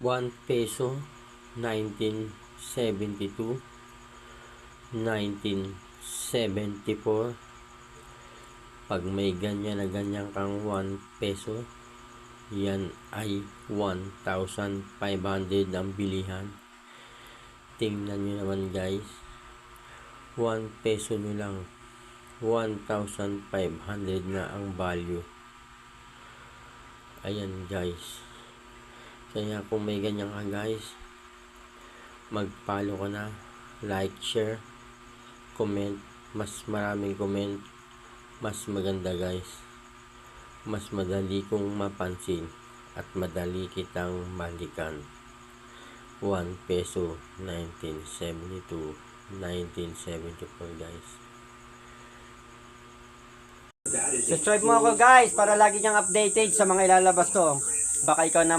1 peso, 1972, 1974. Pag may ganyan na ganyan kang 1 peso, yan ay 1,500 ang bilihan. Tingnan nyo naman guys, 1 peso nyo lang, 1,500 na ang value. Ayan guys. Kaya kung may ganyan ka guys, mag-follow ka na, like, share, comment. Mas maraming comment, mas maganda guys. Mas madali kong mapansin at madali kitang balikan. 1 peso, 1972, 1974 guys. Subscribe mo ako guys para lagi kang updated sa mga ilalabas ko. Baka ikaw na